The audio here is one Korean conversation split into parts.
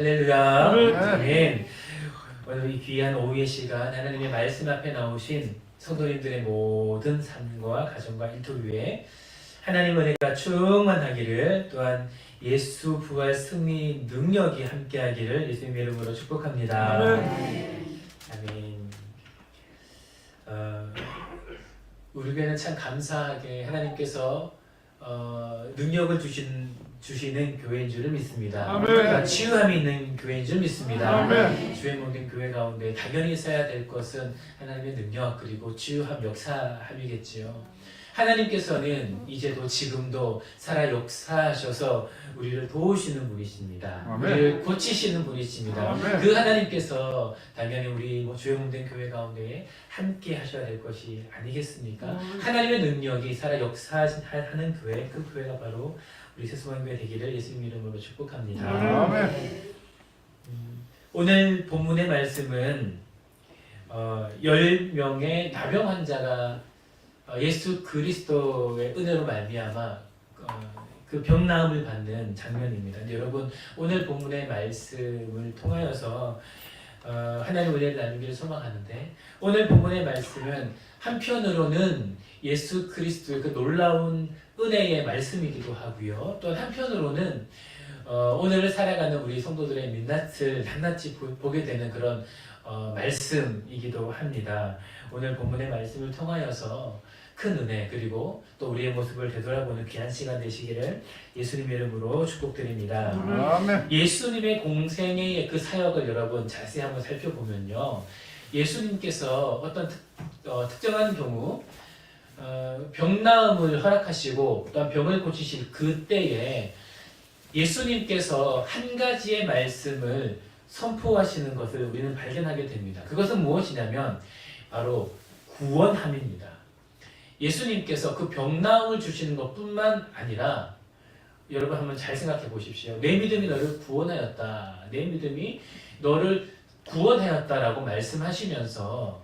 할렐루야. 아멘. 오늘 이 귀한 오후의 시간 하나님의 말씀 앞에 나오신 성도님들의 모든 삶과 가정과 일터를 위해 하나님 은혜가 충만하기를, 또한 예수 부활 승리 능력이 함께하기를 예수님의 이름으로 축복합니다. 아멘. 우리 교회는 참 감사하게 하나님께서 능력을 주시는 교회인 줄을 믿습니다. 아멘. 치유함이 있는 교회인 줄 믿습니다. 아멘. 주의 모든 교회 가운데 당연히 있어야 될 것은 하나님의 능력, 그리고 치유함, 역사함이겠지요. 하나님께서는 이제도 지금도 살아 역사하셔서 우리를 도우시는 분이십니다. 아멘. 우리를 고치시는 분이십니다. 아멘. 그 하나님께서 당연히 우리 주의 몸된 교회 가운데 함께 하셔야 될 것이 아니겠습니까? 하나님의 능력이 살아 역사하는 교회, 그 교회가 바로 우리 세수원교회 되기를 예수님 이름으로 축복합니다. 아멘. 오늘 본문의 말씀은 10명의 나병 환자가 예수 그리스도의 은혜로 말미암아 그 병 나음을 받는 장면입니다. 근데 여러분, 오늘 본문의 말씀을 통하여서 하나님 은혜를 나누기를 소망하는데, 오늘 본문의 말씀은 한편으로는 예수 그리스도의 그 놀라운 은혜의 말씀이기도 하고요, 또 한편으로는 오늘을 살아가는 우리 성도들의 민낯을 낱낱이 보게 되는 그런 말씀이기도 합니다. 오늘 본문의 말씀을 통하여서 큰 은혜, 그리고 또 우리의 모습을 되돌아보는 귀한 시간 되시기를 예수님의 이름으로 축복드립니다. 아멘. 예수님의 공생의 그 사역을 여러분 자세히 한번 살펴보면요, 예수님께서 어떤 특정한 경우 병 나음을 허락하시고 또한 병을 고치실 그때에 예수님께서 한 가지의 말씀을 선포하시는 것을 우리는 발견하게 됩니다. 그것은 무엇이냐면 바로 구원함입니다. 예수님께서 그 병 나음을 주시는 것뿐만 아니라, 여러분 한번 잘 생각해 보십시오. 내 믿음이 너를 구원하였다, 내 믿음이 너를 구원하였다라고 말씀하시면서,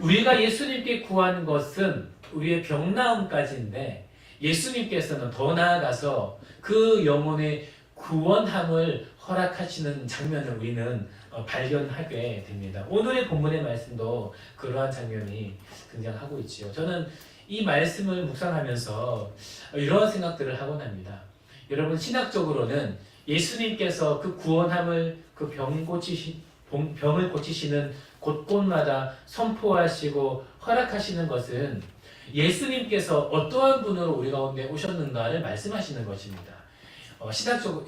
우리가 예수님께 구한 것은 우리의 병 나음까지인데, 예수님께서는 더 나아가서 그 영혼의 구원함을 허락하시는 장면을 우리는 발견하게 됩니다. 오늘의 본문의 말씀도 그러한 장면이 등장하고 있지요. 저는 이 말씀을 묵상하면서 이런 생각들을 하곤 합니다. 여러분, 신학적으로는 예수님께서 그 구원함을, 그 병을 고치시는 곳곳마다 선포하시고 허락하시는 것은 예수님께서 어떠한 분으로 우리 가운데 오셨는가를 말씀하시는 것입니다.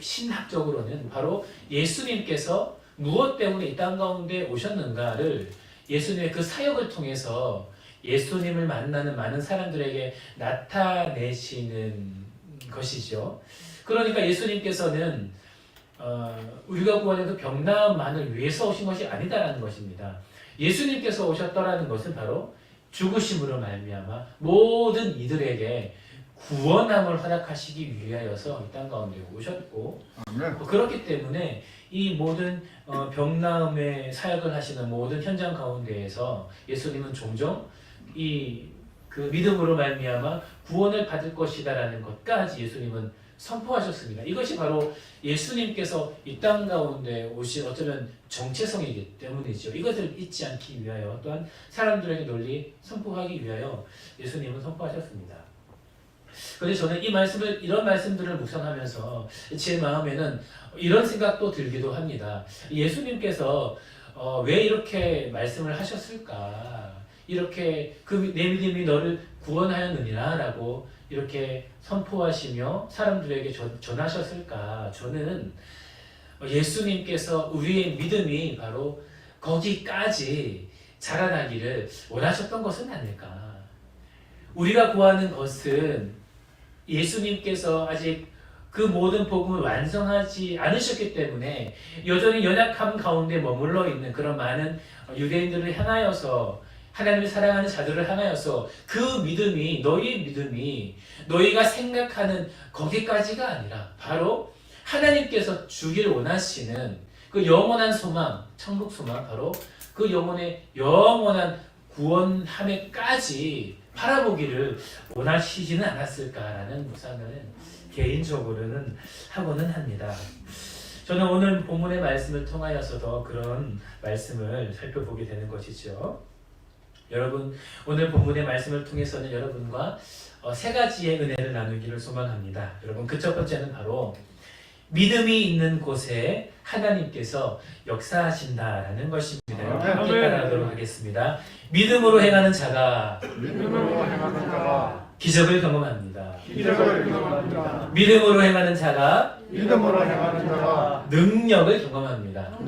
신학적으로는 바로 예수님께서 무엇 때문에 이 땅 가운데 오셨는가를 예수님의 그 사역을 통해서 예수님을 만나는 많은 사람들에게 나타내시는 것이죠. 그러니까 예수님께서는 우리가 구하는 그 병 나음만을 위해서 오신 것이 아니다라는 것입니다. 예수님께서 오셨더라는 것은 바로 죽으심으로 말미암아 모든 이들에게 구원함을 허락하시기 위하여서 이 땅 가운데 오셨고, 그렇기 때문에 이 모든 병 나음의 사역을 하시는 모든 현장 가운데에서 예수님은 종종 그 믿음으로 말미암아 구원을 받을 것이다라는 것까지 예수님은 선포하셨습니다. 이것이 바로 예수님께서 이 땅 가운데 오신 어쩌면 정체성이기 때문이죠. 이것을 잊지 않기 위하여, 또한 사람들에게 널리 선포하기 위하여 예수님은 선포하셨습니다. 그런데 저는 이런 말씀들을 묵상하면서 제 마음에는 이런 생각도 들기도 합니다. 예수님께서 왜 이렇게 말씀을 하셨을까? 이렇게 내 믿음이 너를 구원하였느니라 라고 이렇게 선포하시며 사람들에게 전하셨을까? 저는 예수님께서 우리의 믿음이 바로 거기까지 자라나기를 원하셨던 것은 아닐까? 우리가 구하는 것은 예수님께서 아직 그 모든 복음을 완성하지 않으셨기 때문에 여전히 연약함 가운데 머물러 있는 그런 많은 유대인들을 향하여서, 하나님을 사랑하는 자들을 향하여서 그 믿음이, 너희의 믿음이 너희가 생각하는 거기까지가 아니라 바로 하나님께서 주길 원하시는 그 영원한 소망, 천국 소망, 바로 그 영혼의 영원한 구원함에까지 바라보기를 원하시지는 않았을까라는 묵상을 개인적으로는 하고는 합니다. 저는 오늘 본문의 말씀을 통하여서도 그런 말씀을 살펴보게 되는 것이죠. 여러분, 오늘 본문의 말씀을 통해서는 여러분과 세 가지의 은혜를 나누기를 소망합니다. 여러분, 그 첫 번째는 바로 믿음이 있는 곳에 하나님께서 역사하신다라는 것입니다. 여러분, 함께 따라하도록 하겠습니다. 믿음으로 행하는 자가 기적을 경험합니다. 믿음으로 행하는 자가 능력을 경험합니다.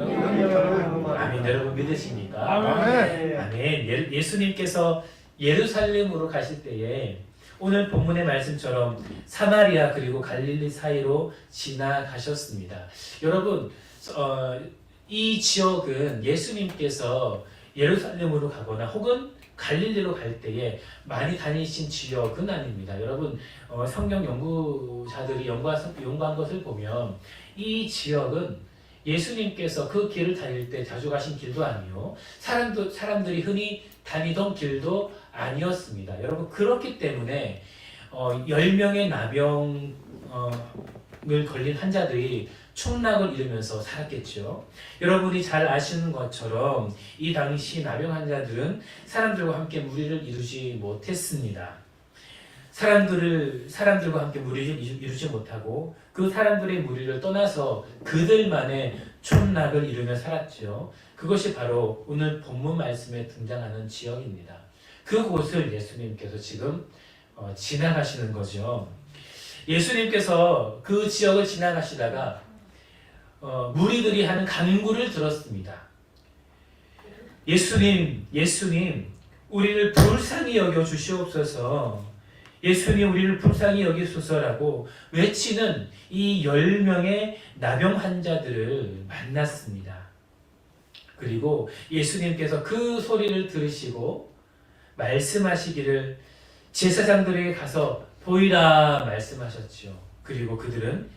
아멘. 여러분 믿으십니까? 아멘. 예수님께서 예루살렘으로 가실 때에 오늘 본문의 말씀처럼 사마리아 그리고 갈릴리 사이로 지나가셨습니다. 여러분, 이 지역은 예수님께서 예루살렘으로 가거나 혹은 갈릴리로 갈 때에 많이 다니신 지역은 아닙니다. 여러분, 성경 연구자들이 연구한 것을 보면 이 지역은 예수님께서 그 길을 다닐 때 자주 가신 길도 아니요, 사람들이 흔히 다니던 길도 아니었습니다. 여러분, 그렇기 때문에 10명의 나병을 걸린 환자들이 총락을 이루면서 살았겠죠. 여러분이 잘 아시는 것처럼 이 당시 나병 환자들은 사람들과 함께 무리를 이루지 못했습니다. 사람들과 함께 무리를 이루지 못하고 그 사람들의 무리를 떠나서 그들만의 촌락을 이루며 살았죠. 그것이 바로 오늘 본문 말씀에 등장하는 지역입니다. 그곳을 예수님께서 지금 지나가시는 거죠. 예수님께서 그 지역을 지나가시다가 무리들이 하는 간구를 들었습니다. 예수님, 우리를 불쌍히 여겨 주시옵소서. 예수님, 우리를 불쌍히 여기소서라고 외치는 이 10명의 나병 환자들을 만났습니다. 그리고 예수님께서 그 소리를 들으시고 말씀하시기를 제사장들에게 가서 보이라 말씀하셨죠. 그리고 그들은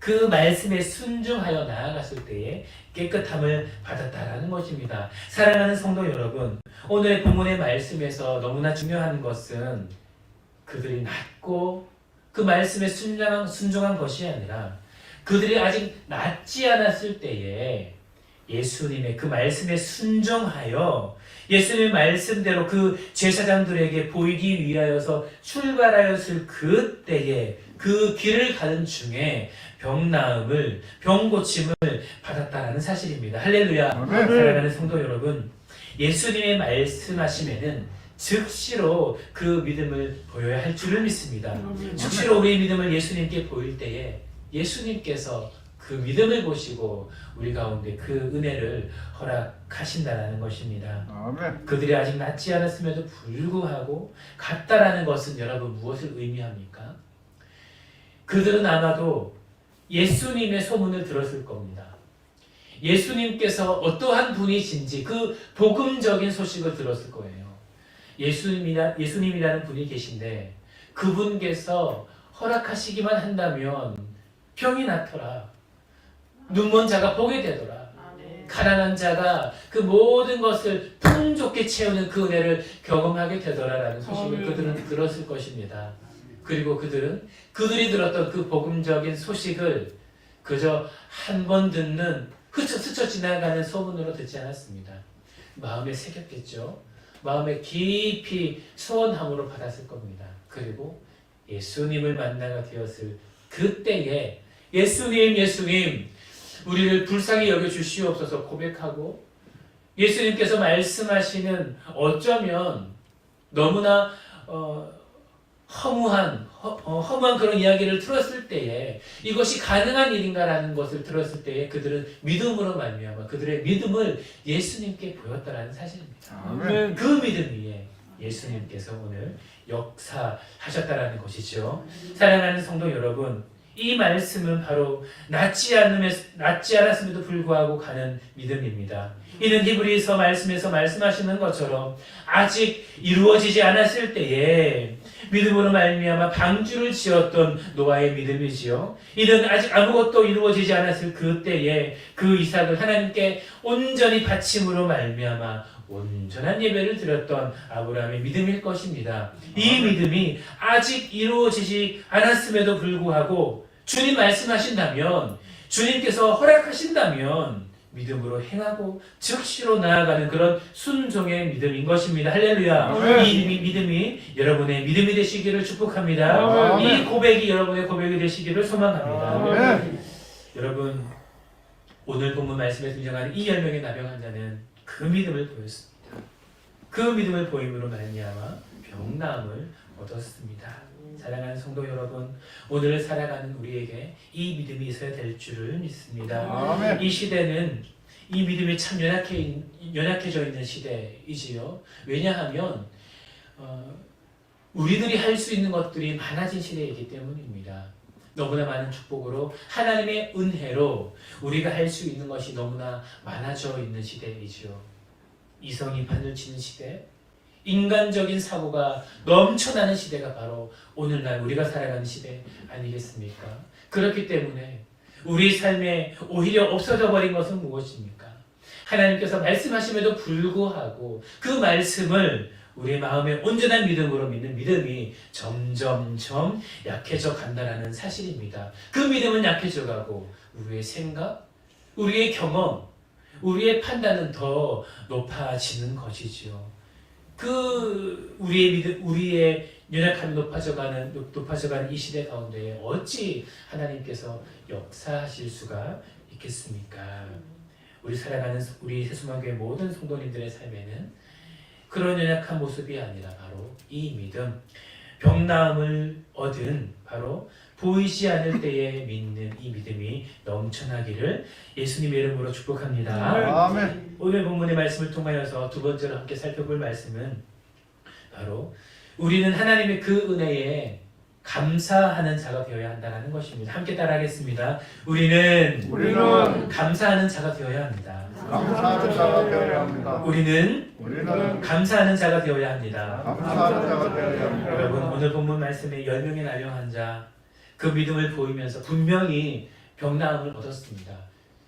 그 말씀에 순종하여 나아갔을 때에 깨끗함을 받았다라는 것입니다. 사랑하는 성도 여러분, 오늘의 본문의 말씀에서 너무나 중요한 것은 그들이 낫고 그 말씀에 순종한 것이 아니라 그들이 아직 낫지 않았을 때에 예수님의 그 말씀에 순종하여 예수님의 말씀대로 그 제사장들에게 보이기 위하여서 출발하였을 그때에 그 길을 가는 중에 병나음을, 병고침을 받았다라는 사실입니다. 할렐루야. 사랑하는 성도 여러분, 예수님의 말씀하심에는 즉시로 그 믿음을 보여야 할 줄을 믿습니다. 즉시로 우리의 믿음을 예수님께 보일 때에 예수님께서 그 믿음을 보시고 우리 가운데 그 은혜를 허락하신다는 것입니다. 아멘. 그들이 아직 낫지 않았음에도 불구하고 갔다라는 것은 여러분 무엇을 의미합니까? 그들은 아마도 예수님의 소문을 들었을 겁니다. 예수님께서 어떠한 분이신지 그 복음적인 소식을 들었을 거예요. 예수님이라는 분이 계신데 그분께서 허락하시기만 한다면 병이 낫더라. 눈먼 자가 보게 되더라. 가난한 자가 그 모든 것을 풍족히 채우는 그 은혜를 경험하게 되더라라는 소식을 그들은 들었을 것입니다. 그리고 그들이 들었던 그 복음적인 소식을 그저 한 번 듣는 스쳐 지나가는 소문으로 듣지 않았습니다. 마음에 새겼겠죠. 마음에 깊이 소원함으로 받았을 겁니다. 그리고 예수님을 만나게 되었을 그때에 예수님, 우리를 불쌍히 여겨 주시옵소서 고백하고 예수님께서 말씀하시는 어쩌면 너무나 허무한 그런 이야기를 들었을 때에 이것이 가능한 일인가라는 것을 들었을 때에 그들은 믿음으로 말미암아 그들의 믿음을 예수님께 보였다라는 사실입니다. 아멘. 그 믿음 위에 예수님께서 오늘 역사하셨다라는 것이죠. 사랑하는 성도 여러분, 이 말씀은 바로 낫지 않았음에도 불구하고 가는 믿음입니다. 이는 히브리서 말씀에서 말씀하시는 것처럼 아직 이루어지지 않았을 때에 믿음으로 말미암아 방주를 지었던 노아의 믿음이지요. 이는 아직 아무것도 이루어지지 않았을 그때에 그 이삭을 하나님께 온전히 바침으로 말미암아 온전한 예배를 드렸던 아브라함의 믿음일 것입니다. 이 믿음이 아직 이루어지지 않았음에도 불구하고 주님 말씀하신다면 주님께서 허락하신다면 믿음으로 행하고 즉시로 나아가는 그런 순종의 믿음인 것입니다. 할렐루야. 이 믿음이 여러분의 믿음이 되시기를 축복합니다. 이 고백이 여러분의 고백이 되시기를 소망합니다. 여러분, 오늘 본문 말씀에 등장하는 이 10명의 나병 환자는 그 믿음을 보였습니다. 그 믿음을 보임으로 말미암아 병나음을 얻었습니다. 사랑하는 성도 여러분, 오늘 살아가는 우리에게 이 믿음이 있어야 될 줄을 믿습니다. 아멘. 이 시대는 이 믿음이 참 연약해져 있는 시대이지요. 왜냐하면 우리들이 할 수 있는 것들이 많아진 시대이기 때문입니다. 너무나 많은 축복으로 하나님의 은혜로 우리가 할 수 있는 것이 너무나 많아져 있는 시대이지요. 이성이 판을 치는 시대, 인간적인 사고가 넘쳐나는 시대가 바로 오늘날 우리가 살아가는 시대 아니겠습니까? 그렇기 때문에 우리 삶에 오히려 없어져 버린 것은 무엇입니까? 하나님께서 말씀하심에도 불구하고 그 말씀을 우리의 마음에 온전한 믿음으로 믿는 믿음이 점점점 약해져 간다는 사실입니다. 그 믿음은 약해져 가고 우리의 생각, 우리의 경험, 우리의 판단은 더 높아지는 것이지요. 그 우리의 연약함이 높아져가는 이 시대 가운데 어찌 하나님께서 역사하실 수가 있겠습니까? 우리 살아가는 우리 새수만교회 모든 성도님들의 삶에는 그런 연약한 모습이 아니라 바로 이 믿음, 병나음을 얻은 바로 보이지 않을 때에 믿는 이 믿음이 넘쳐나기를 예수님의 이름으로 축복합니다. 아멘. 오늘 본문의 말씀을 통하여서 두 번째로 함께 살펴볼 말씀은 바로 우리는 하나님의 그 은혜에 감사하는 자가 되어야 한다는 것입니다. 함께 따라하겠습니다. 우리는 감사하는 자가 되어야 합니다. 감사하는 자가 되어야 합니다. 우리는 감사하는 자가 되어야 합니다. 감사하는 자가 되어야 합니다. 여러분, 오늘 본문 말씀에 10명의 나병 환자 그 믿음을 보이면서 분명히 병나음을 얻었습니다.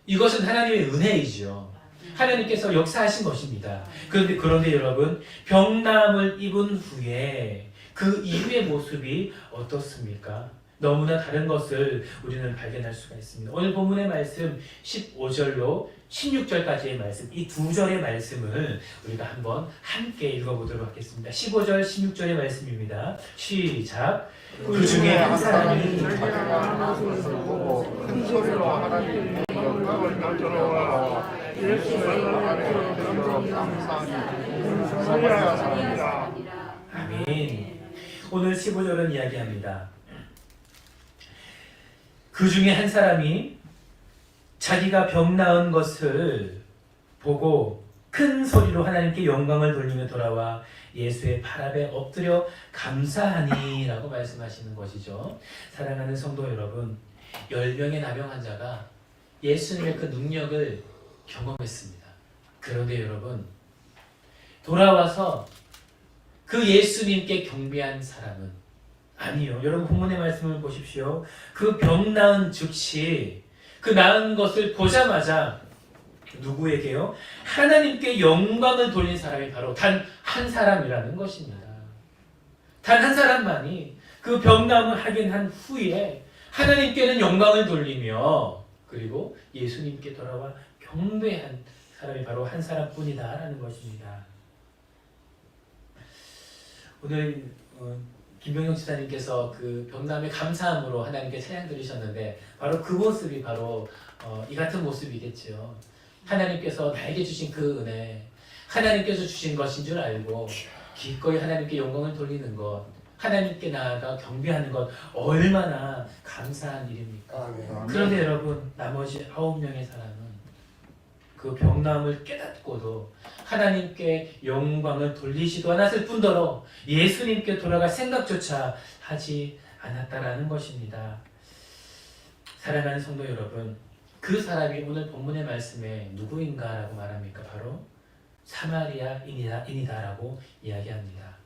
이것은 하나님의 은혜이지요. 하나님께서 역사하신 것입니다. 그런데 여러분, 병나음을 입은 후에 그 이후의 모습이 어떻습니까? 너무나 다른 것을 우리는 발견할 수가 있습니다. 오늘 본문의 말씀 15절로 16절까지의 말씀, 이 두 절의 말씀을 우리가 한번 함께 읽어보도록 하겠습니다. 15절, 16절의 말씀입니다. 시작. 그 중에 한 사람이 보고 큰 소리로 하나님 영광을 돌려와 예수를 하나님께 감사합니다. 아멘. 오늘 15절은 이야기합니다. 그 중에 한 사람이 자기가 병 나은 것을 보고 큰 소리로 하나님께 영광을 돌리며 돌아와 예수의 발 앞에 엎드려 감사하니 라고 말씀하시는 것이죠. 사랑하는 성도 여러분, 10명의 나병 환자가 예수님의 그 능력을 경험했습니다. 그런데 여러분, 돌아와서 그 예수님께 경배한 사람은 아니요. 여러분 본문의 말씀을 보십시오. 그 병 나은 즉시 그 나은 것을 보자마자 누구에게요? 하나님께 영광을 돌린 사람이 바로 단 한 사람이라는 것입니다. 단 한 사람만이 그 병 나음을 확인한 후에 하나님께는 영광을 돌리며 그리고 예수님께 돌아와 경배한 사람이 바로 한 사람뿐이다라는 것입니다. 오늘 김병영 지사님께서 그 병남의 감사함으로 하나님께 찬양 드리셨는데 바로 그 모습이 바로 이 같은 모습이겠죠. 하나님께서 나에게 주신 그 은혜, 하나님께서 주신 것인 줄 알고 기꺼이 하나님께 영광을 돌리는 것, 하나님께 나아가 경배하는 것 얼마나 감사한 일입니까? 그런데 여러분, 나머지 9명의 사람은 그 병나음을 깨닫고도 하나님께 영광을 돌리지도 않았을 뿐더러 예수님께 돌아갈 생각조차 하지 않았다라는 것입니다. 사랑하는 성도 여러분, 그 사람이 오늘 본문의 말씀에 누구인가라고 말합니까? 바로 사마리아인이다라고 이야기합니다.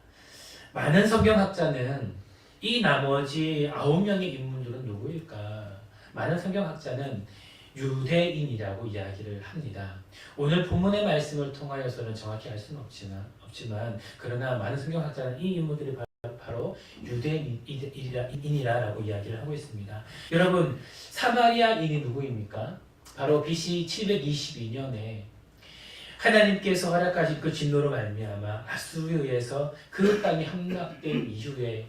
많은 성경학자는 이 나머지 9명의 인물들은 누구일까? 많은 성경학자는 유대인이라고 이야기를 합니다. 오늘 본문의 말씀을 통하여서는 정확히 알 수는 없지만 그러나 많은 성경학자는 이 인물들이 바로 바로 유대인이라라고 이야기를 하고 있습니다. 여러분, 사마리아인이 누구입니까? 바로 BC 722년에 하나님께서 허락하신 그 진노로 말미암아 아수르에 의해서 그 땅이 함락된 이후에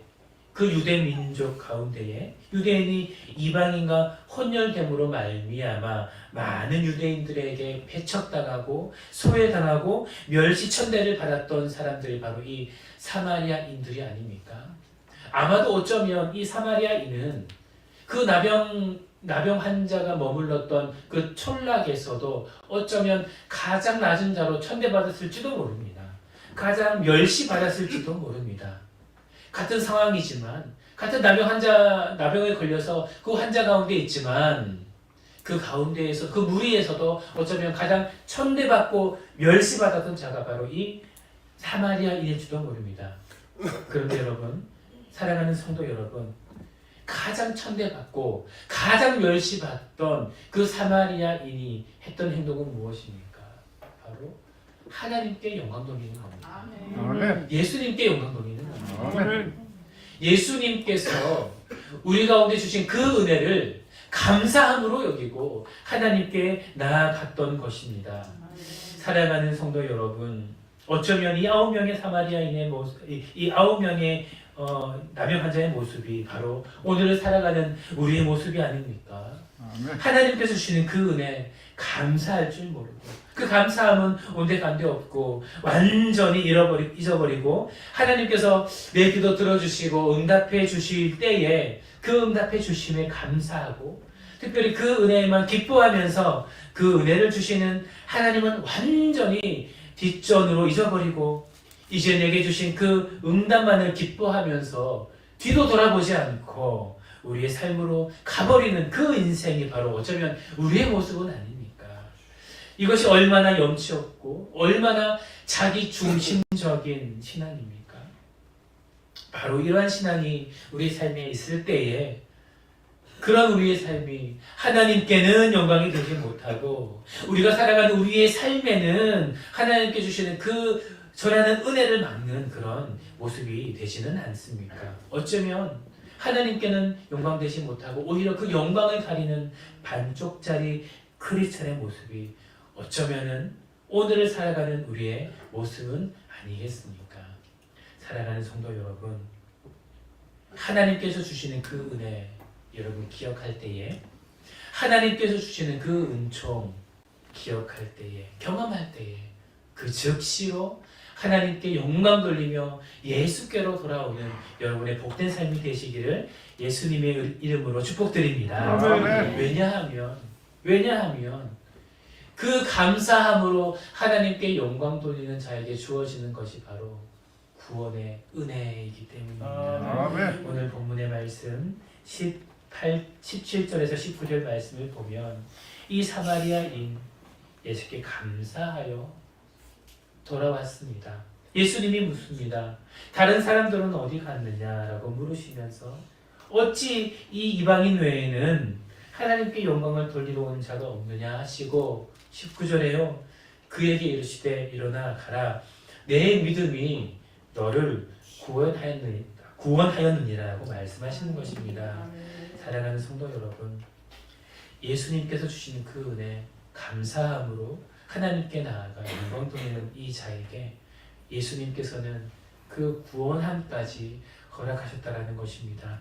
그 유대 민족 가운데에 유대인이 이방인과 혼혈됨으로 말미암아 많은 유대인들에게 배척당하고 소외당하고 멸시천대를 받았던 사람들이 바로 이 사마리아인들이 아닙니까? 아마도 어쩌면 이 사마리아인은 그 나병 환자가 머물렀던 그 촌락에서도 어쩌면 가장 낮은 자로 천대받았을지도 모릅니다. 가장 멸시받았을지도 모릅니다. 같은 상황이지만 같은 나병에 걸려서 그 환자 가운데 있지만 그 가운데에서 그 무리에서도 어쩌면 가장 천대받고 멸시받았던 자가 바로 이 사마리아인일지도 모릅니다. 그런데 여러분, 사랑하는 성도 여러분, 가장 천대받고 가장 멸시받던 그 사마리아인이 했던 행동은 무엇입니까? 바로 하나님께 영광 돌리는 겁니다. 아멘. 예수님께 영광 돌리는 겁니다. 아멘. 예수님께서 우리 가운데 주신 그 은혜를 감사함으로 여기고 하나님께 나아갔던 것입니다. 사랑하는 성도 여러분, 어쩌면 이 9명의 사마리아인의 모습, 이 9명의 나병 환자의 모습이 바로 오늘을 살아가는 우리의 모습이 아닙니까? 아멘. 하나님께서 주시는 그 은혜 감사할 줄 모르고 그 감사함은 온데간데 없고 완전히 잊어버리고 하나님께서 내 기도 들어주시고 응답해 주실 때에 그 응답해 주심에 감사하고 특별히 그 은혜에만 기뻐하면서 그 은혜를 주시는 하나님은 완전히 뒷전으로 잊어버리고 이제 내게 주신 그 응답만을 기뻐하면서 뒤도 돌아보지 않고 우리의 삶으로 가버리는 그 인생이 바로 어쩌면 우리의 모습은 아닙니까? 이것이 얼마나 염치 없고 얼마나 자기 중심적인 신앙입니까? 바로 이러한 신앙이 우리 삶에 있을 때에 그런 우리의 삶이 하나님께는 영광이 되지 못하고 우리가 살아가는 우리의 삶에는 하나님께 주시는 그 전하는 은혜를 막는 그런 모습이 되지는 않습니까? 어쩌면 하나님께는 영광 되지 못하고 오히려 그 영광을 가리는 반쪽짜리 크리스천의 모습이 어쩌면은 오늘을 살아가는 우리의 모습은 아니겠습니까? 사랑하는 성도 여러분, 하나님께서 주시는 그 은혜 여러분 기억할 때에 하나님께서 주시는 그 은총 기억할 때에 경험할 때에 그 즉시로 하나님께 영광 돌리며 예수께로 돌아오는 여러분의 복된 삶이 되시기를 예수님의 이름으로 축복드립니다. 아멘. 왜냐하면 그 감사함으로 하나님께 영광 돌리는 자에게 주어지는 것이 바로 구원의 은혜이기 때문입니다. 아멘. 오늘 본문의 말씀 17절에서 19절 말씀을 보면 이 사마리아인 예수께 감사하여 돌아왔습니다. 예수님이 묻습니다. 다른 사람들은 어디 갔느냐라고 물으시면서 어찌 이 이방인 외에는 하나님께 영광을 돌리러 온 자가 없느냐 하시고 19절에요. 그에게 이르시되 일어나 가라. 내 믿음이 너를 구원하였느니라고 말씀하시는 것입니다. 사랑하는 성도 여러분, 예수님께서 주시는 그 은혜 감사함으로 하나님께 나아가 영광 돌리는 이 자에게 예수님께서는 그 구원함까지 허락하셨다라는 것입니다.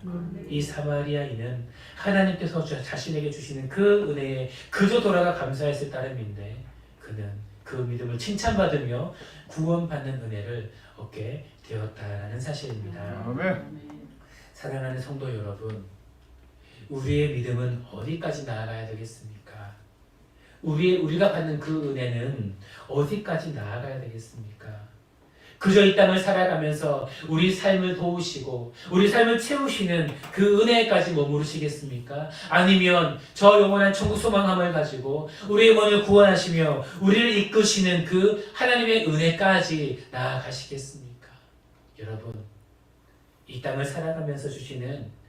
이 사마리아인은 하나님께서 자신에게 주시는 그 은혜에 그저 돌아가 감사했을 따름인데 그는 그 믿음을 칭찬받으며 구원받는 은혜를 얻게 되었다라는 사실입니다. 아멘. 사랑하는 성도 여러분, 우리의 믿음은 어디까지 나아가야 되겠습니까? 우리가 받는 그 은혜는 어디까지 나아가야 되겠습니까? 그저 이 땅을 살아가면서 우리 삶을 도우시고 우리 삶을 채우시는 그 은혜까지 머무르시겠습니까? 아니면 저 영원한 천국 소망함을 가지고 우리의 영혼을 구원하시며 우리를 이끄시는 그 하나님의 은혜까지 나아가시겠습니까? 여러분, 이 땅을 살아가면서 주시는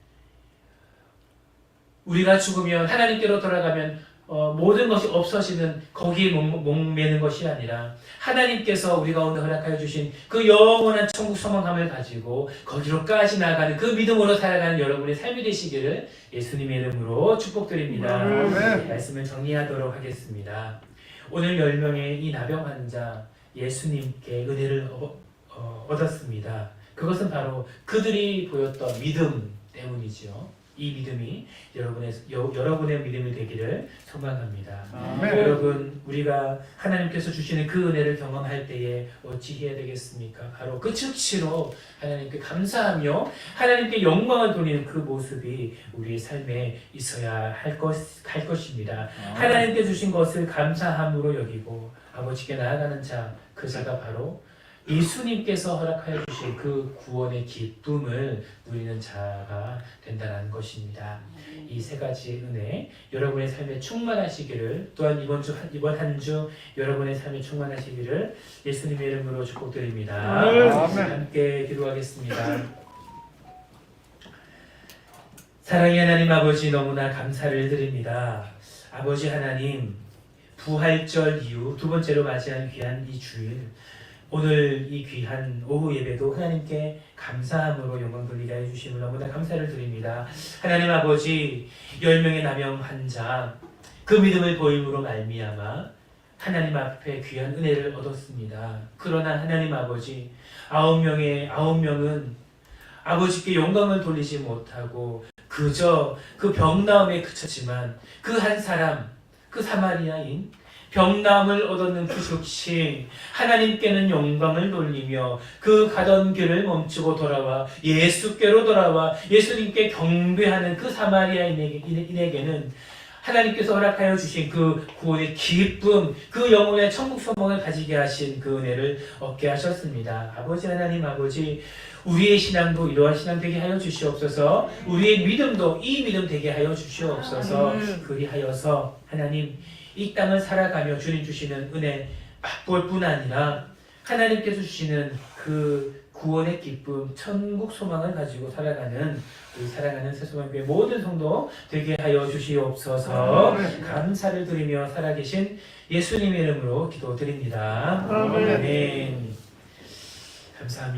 우리가 죽으면 하나님께로 돌아가면 모든 것이 없어지는 거기에 목매는 것이 아니라 하나님께서 우리 가운데 허락하여 주신 그 영원한 천국 소망함을 가지고 거기로까지 나아가는 그 믿음으로 살아가는 여러분의 삶이 되시기를 예수님의 이름으로 축복드립니다. 아멘. 말씀을 정리하도록 하겠습니다. 오늘 10명의 이 나병 환자 예수님께 은혜를 얻었습니다. 그것은 바로 그들이 보였던 믿음 때문이지요. 이 믿음이 여러분의 믿음이 되기를 소망합니다. 아멘. 여러분, 우리가 하나님께서 주시는 그 은혜를 경험할 때에 어찌 해야 되겠습니까? 바로 그 즉시로 하나님께 감사하며 하나님께 영광을 돌리는 그 모습이 우리의 삶에 있어야 할 것입니다. 하나님께 주신 것을 감사함으로 여기고 아버지께 나아가는 자, 그 자가 바로 예수님께서 허락하여 주신 그 구원의 기쁨을 누리는 자가 된다는 것입니다. 이 세 가지 은혜 여러분의 삶에 충만하시기를, 또한 이번 한 주 여러분의 삶에 충만하시기를 예수님의 이름으로 축복드립니다. 아멘. 함께 기도하겠습니다. 사랑의 하나님 아버지, 너무나 감사를 드립니다. 아버지 하나님, 부활절 이후 두 번째로 맞이한 귀한 이 주일, 오늘 이 귀한 오후 예배도 하나님께 감사함으로 영광 돌리게 해주심을 너무나 감사를 드립니다. 하나님 아버지, 10명의 나병 환자 그 믿음을 보임으로 말미암아 하나님 앞에 귀한 은혜를 얻었습니다. 그러나 하나님 아버지, 9명은 아버지께 영광을 돌리지 못하고 그저 그 병나음에 그쳤지만 그 한 사람, 그 사마리아인 병나음을 얻었는 그 즉시 하나님께는 영광을 돌리며 그 가던 길을 멈추고 돌아와 예수께로 돌아와 예수님께 경배하는 그 사마리아인에게는 하나님께서 허락하여 주신 그 구원의 기쁨, 그 영혼의 천국 소망을 가지게 하신 그 은혜를 얻게 하셨습니다. 아버지 하나님, 아버지, 우리의 신앙도 이러한 신앙 되게 하여 주시옵소서. 우리의 믿음도 이 믿음 되게 하여 주시옵소서. 그리하여서 하나님, 이 땅을 살아가며 주님 주시는 은혜 맛볼 뿐 아니라 하나님께서 주시는 그 구원의 기쁨, 천국 소망을 가지고 살아가는 우리 사랑하는 새소망교회 모든 성도 되게 하여 주시옵소서. 감사를 드리며 살아계신 예수님의 이름으로 기도드립니다. 아멘. 감사합니다.